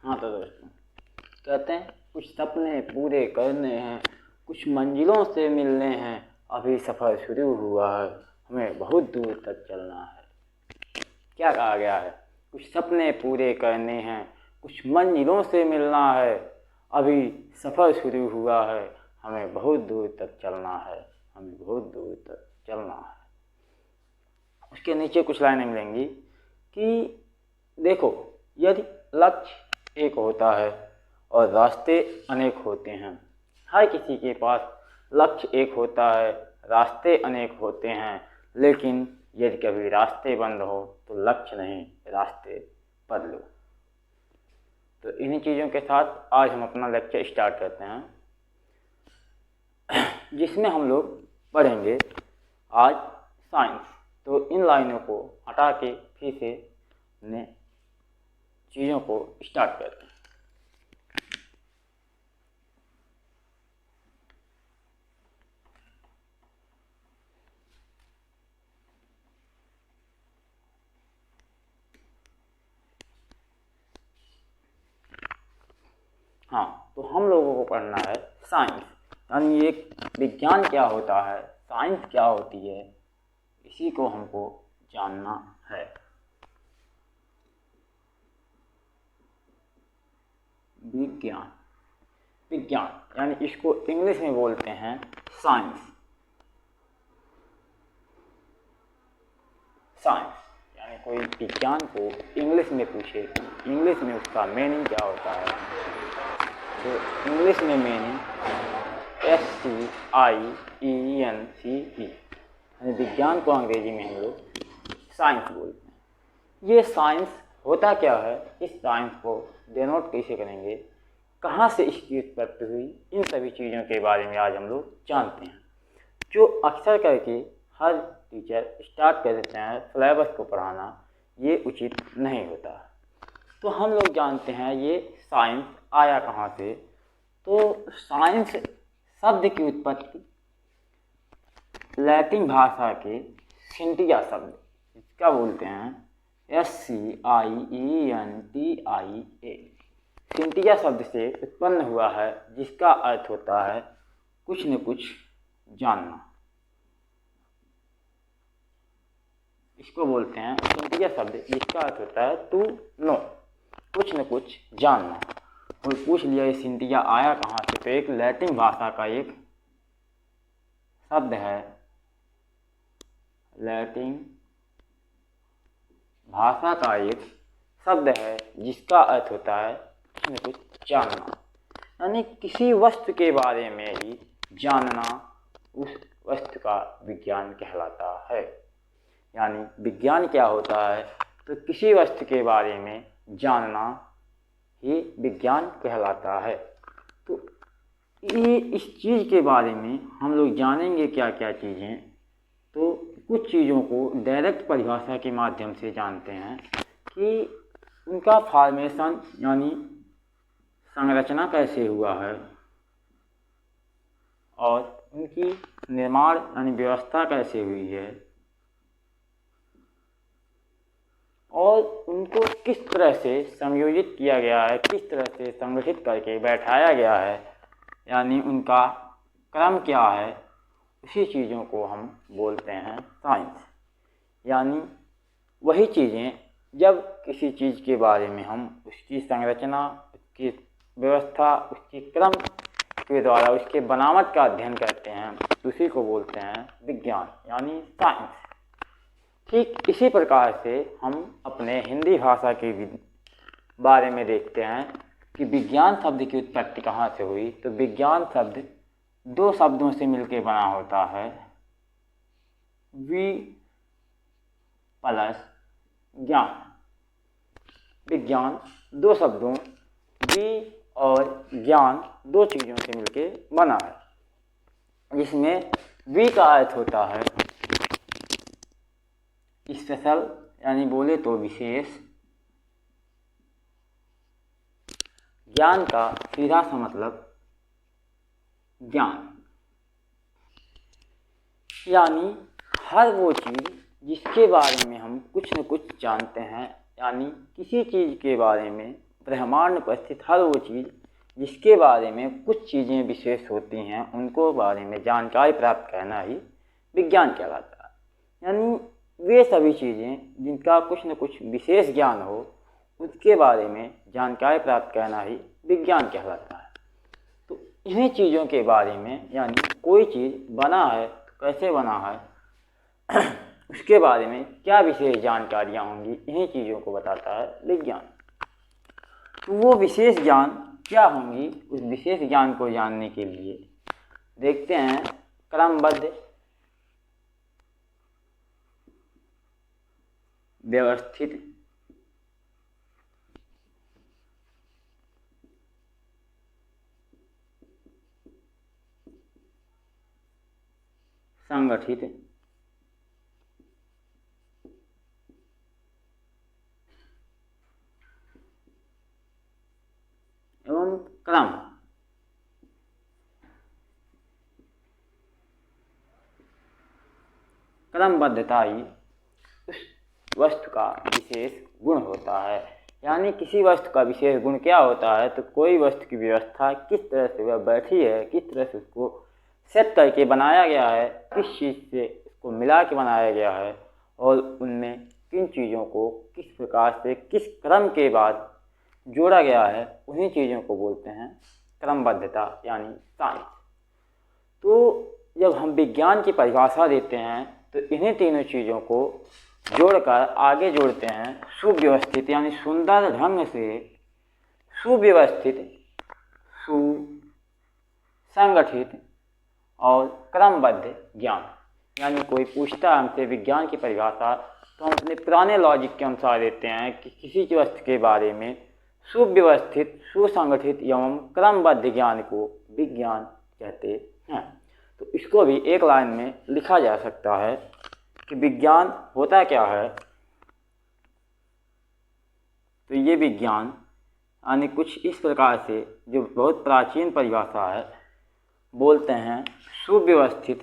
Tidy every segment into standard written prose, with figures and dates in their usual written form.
हाँ तो दोस्तों, कहते हैं कुछ सपने पूरे करने हैं, कुछ मंजिलों से मिलने हैं, अभी सफ़र शुरू हुआ है, हमें बहुत दूर तक चलना है। क्या कहा गया है? कुछ सपने पूरे करने हैं, कुछ मंजिलों से मिलना है, अभी सफ़र शुरू हुआ है, हमें बहुत दूर तक चलना है, हमें बहुत दूर तक चलना है। उसके नीचे कुछ लाइनें मिलेंगी कि देखो, यदि लक्ष्य एक होता है और रास्ते अनेक होते हैं। हर किसी के पास लक्ष्य एक होता है, रास्ते अनेक होते हैं, लेकिन यदि कभी रास्ते बंद हो तो लक्ष्य नहीं, रास्ते बदलो। तो इन्हीं चीज़ों के साथ आज हम अपना लेक्चर स्टार्ट करते हैं, जिसमें हम लोग पढ़ेंगे आज साइंस। तो इन लाइनों को हटा के फिर से अपने चीज़ों को स्टार्ट करते हैं। हाँ, तो हम लोगों को पढ़ना है साइंस, यानी एक विज्ञान क्या होता है, साइंस क्या होती है, इसी को हमको जानना है। विज्ञान, विज्ञान यानी इसको इंग्लिश में बोलते हैं साइंस। साइंस यानी कोई विज्ञान को इंग्लिश में पूछे, इंग्लिश में उसका मीनिंग क्या होता है, तो इंग्लिश में मीनिंग SCIENCE, यानी विज्ञान को अंग्रेजी में हम लोग साइंस बोलते हैं। ये साइंस होता क्या है, इस साइंस को डिनोट कैसे करेंगे, कहाँ से इसकी उत्पत्ति हुई, इन सभी चीज़ों के बारे में आज हम लोग जानते हैं। जो अक्सर करके हर टीचर स्टार्ट कर देते हैं सिलेबस को पढ़ाना, ये उचित नहीं होता। तो हम लोग जानते हैं ये साइंस आया कहाँ से। तो साइंस शब्द की उत्पत्ति लैटिन भाषा के सिंटिया शब्द, इसका बोलते हैं SCIENTIA, सिंटिया शब्द से उत्पन्न हुआ है, जिसका अर्थ होता है कुछ न कुछ जानना। इसको बोलते हैं सिंटिया शब्द, जिसका अर्थ होता है टू नो, कुछ न कुछ जानना। और पूछ लिया ये सिंटिया आया कहाँ से, तो एक लैटिन भाषा का एक शब्द है, लैटिन भाषा का एक शब्द है, जिसका अर्थ होता है कुछ न कुछ जानना, यानी किसी वस्तु के बारे में ही जानना, उस वस्तु का विज्ञान कहलाता है। यानी विज्ञान क्या होता है, तो किसी वस्तु के बारे में जानना ही विज्ञान कहलाता है। तो ये इस चीज़ के बारे में हम लोग जानेंगे क्या क्या चीज़ें। तो कुछ चीज़ों को डायरेक्ट परिभाषा के माध्यम से जानते हैं कि उनका फॉर्मेशन यानी संरचना कैसे हुआ है, और उनकी निर्माण यानी व्यवस्था कैसे हुई है, और उनको किस तरह से संयोजित किया गया है, किस तरह से संगठित करके बैठाया गया है, यानी उनका क्रम क्या है, उसी चीज़ों को हम बोलते हैं साइंस। यानी वही चीज़ें जब किसी चीज़ के बारे में हम उसकी संरचना, उसकी व्यवस्था, उसके क्रम के द्वारा उसके बनावट का अध्ययन करते हैं, उसी को बोलते हैं विज्ञान यानी साइंस। ठीक इसी प्रकार से हम अपने हिंदी भाषा के बारे में देखते हैं कि विज्ञान शब्द की उत्पत्ति कहाँ से हुई। तो विज्ञान शब्द दो शब्दों से मिलकर बना होता है, वि प्लस ज्ञान। विज्ञान दो शब्दों वि और ज्ञान दो चीज़ों से मिलकर बना है, जिसमें वि का अर्थ होता है स्पेशल, यानी बोले तो विशेष। ज्ञान का सीधा सा मतलब ज्ञान, यानी हर वो चीज़ जिसके बारे में हम कुछ न कुछ जानते हैं, यानी किसी चीज़ के बारे में ब्रह्मांड में उपस्थित हर वो चीज़ जिसके बारे में कुछ चीज़ें विशेष होती हैं, उनको बारे में जानकारी प्राप्त करना ही विज्ञान कहलाता है। यानी वे सभी चीज़ें जिनका कुछ न कुछ विशेष ज्ञान हो, उसके बारे में जानकारी प्राप्त करना ही विज्ञान कहलाता है। तो इन्हीं चीज़ों के बारे में, यानी कोई चीज़ बना है तो कैसे बना है उसके बारे में क्या विशेष जानकारियाँ होंगी, इन्हीं चीज़ों को बताता है विज्ञान। तो वो विशेष ज्ञान क्या होंगी, उस विशेष ज्ञान को जानने के लिए देखते हैं क्रमबद्ध, व्यवस्थित, संगठित एवं क्रमबद्धता ही उस वस्तु का विशेष गुण होता है। यानी किसी वस्तु का विशेष गुण क्या होता है, तो कोई वस्तु की व्यवस्था किस तरह से वह बैठी है, किस तरह से उसको सेट करके बनाया गया है, किस चीज़ से उसको मिला के बनाया गया है, और उनमें किन चीज़ों को किस प्रकार से किस क्रम के बाद जोड़ा गया है, उन्हीं चीज़ों को बोलते हैं क्रमबद्धता यानी साइंस। तो जब हम विज्ञान की परिभाषा देते हैं तो इन्हीं तीनों चीज़ों को जोड़कर आगे जोड़ते हैं सुव्यवस्थित, यानी सुंदर ढंग से सुव्यवस्थित, सुसंगठित और क्रमबद्ध ज्ञान। यानी कोई पूछता है हमसे विज्ञान की परिभाषा, तो हम अपने पुराने लॉजिक के अनुसार देते हैं कि किसी की वस्तु के बारे में सुव्यवस्थित, सुसंगठित एवं क्रमबद्ध ज्ञान को विज्ञान कहते हैं। तो इसको भी एक लाइन में लिखा जा सकता है कि विज्ञान होता क्या है। तो ये विज्ञान यानी कुछ इस प्रकार से, जो बहुत प्राचीन परिभाषा है, बोलते हैं सुव्यवस्थित,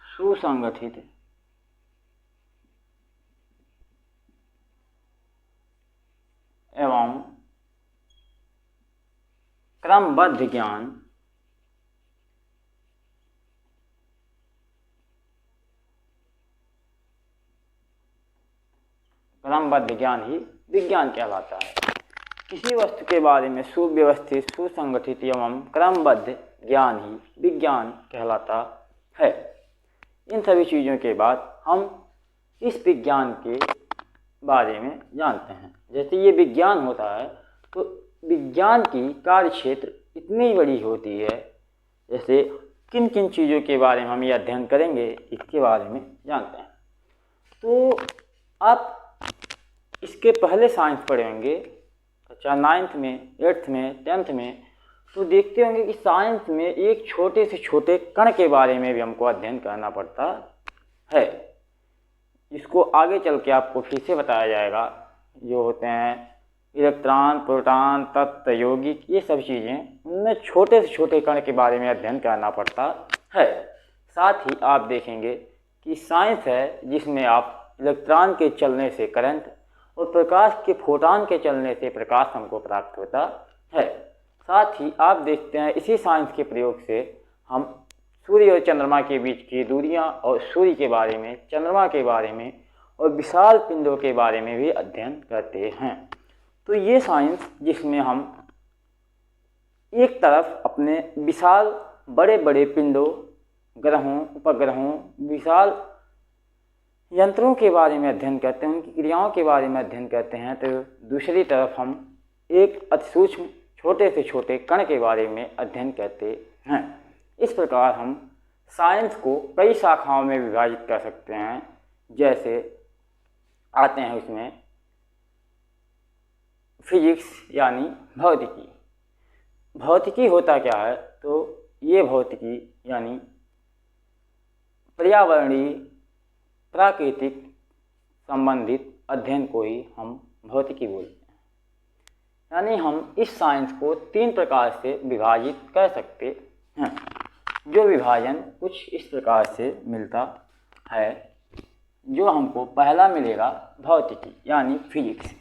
सुसंगठित एवं क्रमबद्ध ज्ञान ही विज्ञान कहलाता है। किसी वस्तु के बारे में सुव्यवस्थित, सुसंगठित एवं क्रमबद्ध ज्ञान ही विज्ञान कहलाता है। इन सभी चीज़ों के बाद हम इस विज्ञान के बारे में जानते हैं। जैसे ये विज्ञान होता है, तो विज्ञान की कार्यक्षेत्र इतनी बड़ी होती है, जैसे किन किन चीज़ों के बारे में हम ये अध्ययन करेंगे, इसके बारे में जानते हैं। तो आप इसके पहले साइंस पढ़े होंगे, कक्षा 9th में, 8th में, 10th में, तो देखते होंगे कि साइंस में एक छोटे से छोटे कण के बारे में भी हमको अध्ययन करना पड़ता है, जिसको आगे चल के आपको फिर से बताया जाएगा। जो होते हैं इलेक्ट्रॉन, प्रोटॉन, तत्व, यौगिक, ये सब चीज़ें, उनमें छोटे से छोटे कण के बारे में अध्ययन करना पड़ता है। साथ ही आप देखेंगे कि साइंस है जिसमें आप इलेक्ट्रॉन के चलने से करंट और प्रकाश के फोटॉन के चलने से प्रकाश हमको प्राप्त होता है। साथ ही आप देखते हैं इसी साइंस के प्रयोग से हम सूर्य और चंद्रमा के बीच की दूरियां और सूर्य के बारे में, चंद्रमा के बारे में और विशाल पिंडों के बारे में भी अध्ययन करते हैं। तो ये साइंस जिसमें हम एक तरफ अपने विशाल बड़े बड़े पिंडों, ग्रहों, उपग्रहों, विशाल यंत्रों के बारे में अध्ययन करते हैं, उनकी क्रियाओं के बारे में अध्ययन करते हैं, तो दूसरी तरफ हम एक अति सूक्ष्म छोटे से छोटे कण के बारे में अध्ययन करते हैं। इस प्रकार हम साइंस को कई शाखाओं में विभाजित कर सकते हैं। जैसे आते हैं उसमें फिजिक्स यानी भौतिकी। भौतिकी होता क्या है, तो ये भौतिकी यानी पर्यावरणीय, प्राकृतिक संबंधित अध्ययन को ही हम भौतिकी बोलते हैं। यानी हम इस साइंस को 3 प्रकार से विभाजित कर सकते हैं, जो विभाजन कुछ इस प्रकार से मिलता है जो हमको पहला मिलेगा भौतिकी यानी फिजिक्स।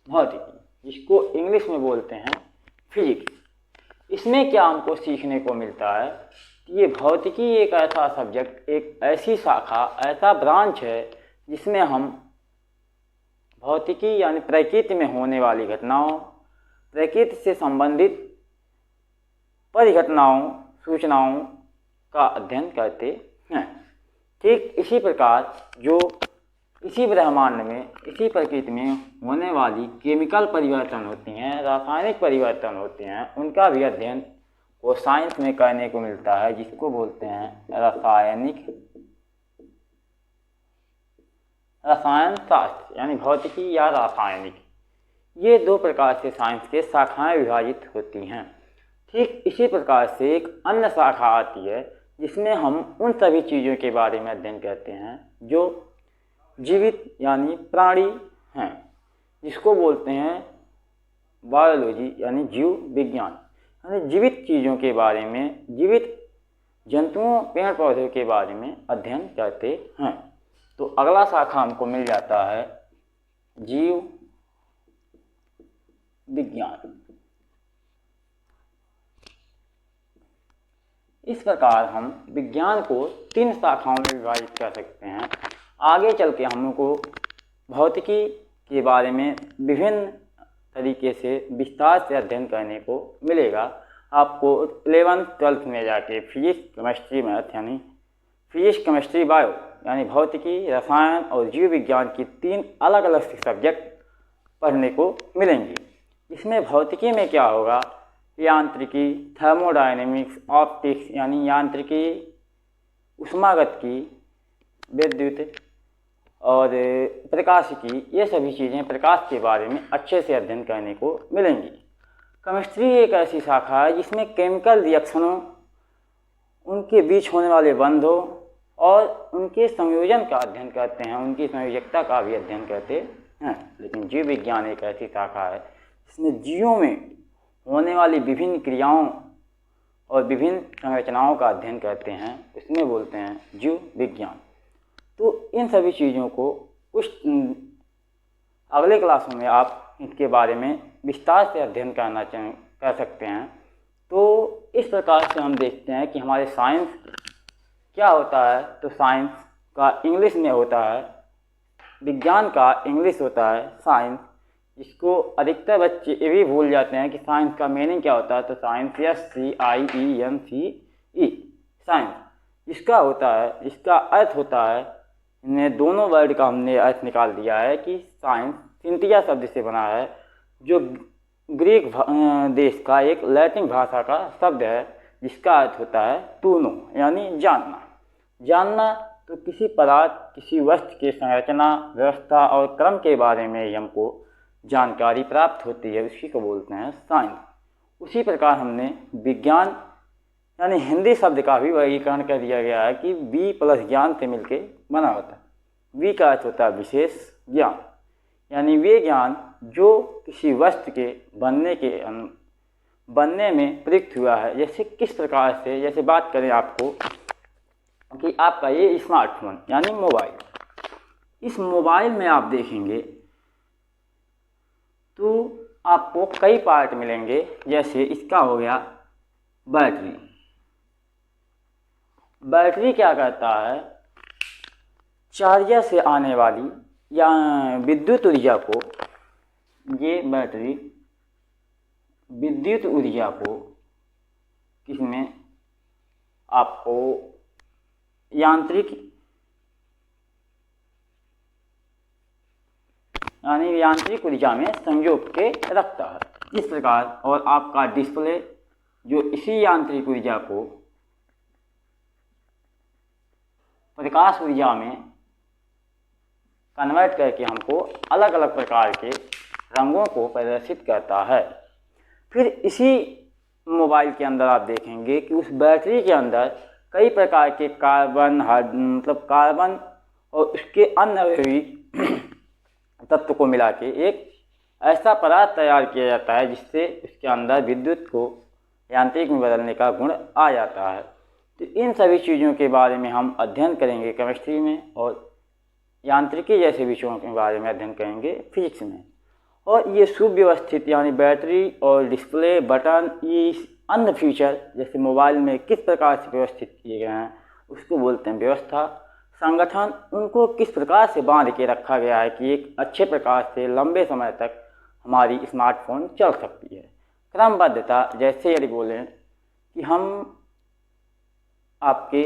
भौतिकी जिसको इंग्लिश में बोलते हैं फिजिक्स। इसमें क्या हमको सीखने को मिलता है कि ये भौतिकी एक ऐसा सब्जेक्ट, एक ऐसी शाखा, ऐसा ब्रांच है जिसमें हम भौतिकी यानी प्रकृति में होने वाली घटनाओं, प्रकृति से संबंधित परिघटनाओं, सूचनाओं का अध्ययन करते हैं। ठीक इसी प्रकार जो इसी ब्रह्मांड में, इसी प्रकृति में होने वाली केमिकल परिवर्तन होती हैं, रासायनिक परिवर्तन होते हैं, उनका भी अध्ययन को साइंस में करने को मिलता है, जिसको बोलते हैं रसायन शास्त्र यानी भौतिकी या रासायनिक। ये दो प्रकार से साइंस के शाखाएं विभाजित होती हैं। ठीक इसी प्रकार से एक अन्य शाखा आती है जिसमें हम उन सभी चीज़ों के बारे में अध्ययन करते हैं जो जीवित यानी प्राणी हैं, जिसको बोलते हैं बायोलॉजी यानी जीव विज्ञान। यानी जीवित चीज़ों के बारे में, जीवित जंतुओं, पेड़ पौधों के बारे में अध्ययन करते हैं। तो अगला शाखा हमको मिल जाता है जीव विज्ञान। इस प्रकार हम विज्ञान को 3 शाखाओं में विभाजित कर सकते हैं। आगे चल के हमको भौतिकी के बारे में विभिन्न तरीके से विस्तार से अध्ययन करने को मिलेगा। आपको 11th 12th में जाके फिजिक्स, केमिस्ट्री, मैथ यानी फिजिक्स, केमिस्ट्री, बायो यानी भौतिकी, रसायन और जीव विज्ञान की 3 अलग अलग सब्जेक्ट पढ़ने को मिलेंगे। इसमें भौतिकी में क्या होगा, यांत्रिकी, थर्मोडायनेमिक्स, ऑप्टिक्स यानी यांत्रिकी, ऊष्मागतिकी, विद्युत और प्रकाशिकी, ये सभी चीज़ें प्रकाश के बारे में अच्छे से अध्ययन करने को मिलेंगी। केमिस्ट्री एक ऐसी शाखा है जिसमें केमिकल रिएक्शनों, उनके बीच होने वाले बंधों और उनके संयोजन का अध्ययन करते हैं, उनकी संयोजकता का भी अध्ययन करते हैं। लेकिन जीव विज्ञान एक ऐसी शाखा है जिसमें जीवों में होने वाली विभिन्न क्रियाओं और विभिन्न संरचनाओं का अध्ययन करते हैं, इसमें बोलते हैं जीव विज्ञान। तो इन सभी चीज़ों को कुछ अगले क्लासों में आप इनके बारे में विस्तार से अध्ययन कर सकते हैं। तो इस प्रकार से हम देखते हैं कि हमारे साइंस क्या होता है। तो साइंस का इंग्लिश में होता है, विज्ञान का इंग्लिश होता है साइंस, जिसको अधिकतर बच्चे ये भी भूल जाते हैं कि साइंस का मीनिंग क्या होता है। तो साइंस SCIENCE साइंस इसका होता है, इसका अर्थ होता है, इन्हें दोनों वर्ड का हमने अर्थ निकाल दिया है कि साइंस सिंथिया शब्द से बना है, जो ग्रीक देश का एक लैटिन भाषा का शब्द है, जिसका अर्थ होता है टू नो यानी जानना। जानना तो किसी पदार्थ, किसी वस्तु के संरचना, व्यवस्था और क्रम के बारे में हमको जानकारी प्राप्त होती है, उसी को बोलते हैं साइंस। उसी प्रकार हमने विज्ञान यानी हिंदी शब्द का भी वर्गीकरण कर दिया गया है कि वी प्लस ज्ञान से मिलके बना होता है। वी का अर्थ होता है विशेष ज्ञान, यानी वे ज्ञान जो किसी वस्तु के बनने में प्रयुक्त हुआ है। जैसे किस प्रकार से, जैसे बात करें आपको कि आपका ये स्मार्टफोन यानी मोबाइल, इस मोबाइल में आप देखेंगे तो आपको कई पार्ट मिलेंगे। जैसे इसका हो गया बैटरी। बैटरी क्या करता है, चार्जर से आने वाली या विद्युत ऊर्जा को, ये बैटरी विद्युत ऊर्जा को किसमें आपको यांत्रिक ऊर्जा में संयोग के रखता है इस प्रकार। और आपका डिस्प्ले जो इसी यांत्रिक ऊर्जा को प्रकाश ऊर्जा में कन्वर्ट करके हमको अलग अलग प्रकार के रंगों को प्रदर्शित करता है। फिर इसी मोबाइल के अंदर आप देखेंगे कि उस बैटरी के अंदर कई प्रकार के कार्बन और उसके अन्य तत्व को मिला के एक ऐसा पदार्थ तैयार किया जाता है जिससे उसके अंदर विद्युत को यांत्रिक में बदलने का गुण आ जाता है। तो इन सभी चीज़ों के बारे में हम अध्ययन करेंगे केमिस्ट्री में, और यांत्रिकी जैसे विषयों के बारे में अध्ययन करेंगे फिजिक्स में। और ये सुव्यवस्थित यानी बैटरी और डिस्प्ले बटन, ये अन्य फीचर जैसे मोबाइल में किस प्रकार से व्यवस्थित किए गए हैं उसको बोलते हैं व्यवस्था। संगठन उनको किस प्रकार से बांध के रखा गया है कि एक अच्छे प्रकार से लंबे समय तक हमारी स्मार्टफोन चल सकती है। क्रमबद्धता जैसे यदि बोलें कि हम आपके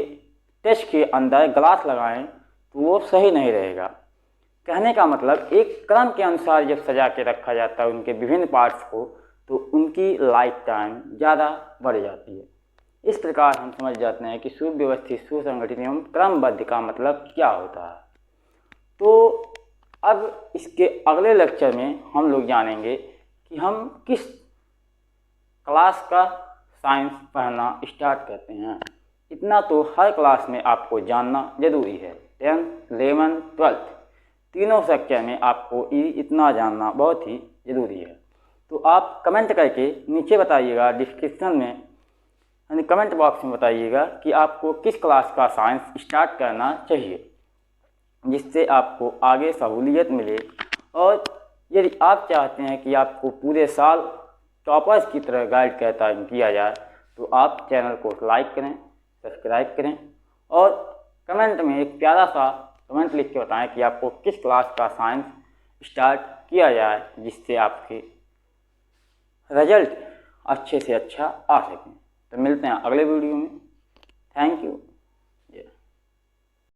टच के अंदर ग्लास लगाएं तो वो सही नहीं रहेगा। कहने का मतलब एक क्रम के अनुसार जब सजा के रखा जाता है उनके विभिन्न पार्ट्स को, तो उनकी लाइफ टाइम ज़्यादा बढ़ जाती है। इस प्रकार हम समझ जाते हैं कि सुव्यवस्थित, सुसंगठित एवं क्रमबद्ध का मतलब क्या होता है। तो अब इसके अगले लेक्चर में हम लोग जानेंगे कि हम किस क्लास का साइंस पढ़ना स्टार्ट करते हैं। इतना तो हर क्लास में आपको जानना ज़रूरी है। 10th, 11th, 12th तीनों सेक्शन में आपको इतना जानना बहुत ही ज़रूरी है। तो आप कमेंट करके नीचे बताइएगा, डिस्क्रिप्शन में यानी कमेंट बॉक्स में बताइएगा कि आपको किस क्लास का साइंस स्टार्ट करना चाहिए, जिससे आपको आगे सहूलियत मिले। और यदि आप चाहते हैं कि आपको पूरे साल टॉपर्स की तरह गाइड किया जाए तो आप चैनल को लाइक करें, सब्सक्राइब करें और कमेंट में एक प्यारा सा कमेंट लिख के बताएं कि आपको किस क्लास का साइंस स्टार्ट किया जाए, जिससे आपके रिजल्ट अच्छे से अच्छा आ सकें। तो मिलते हैं अगले वीडियो में। Thank you.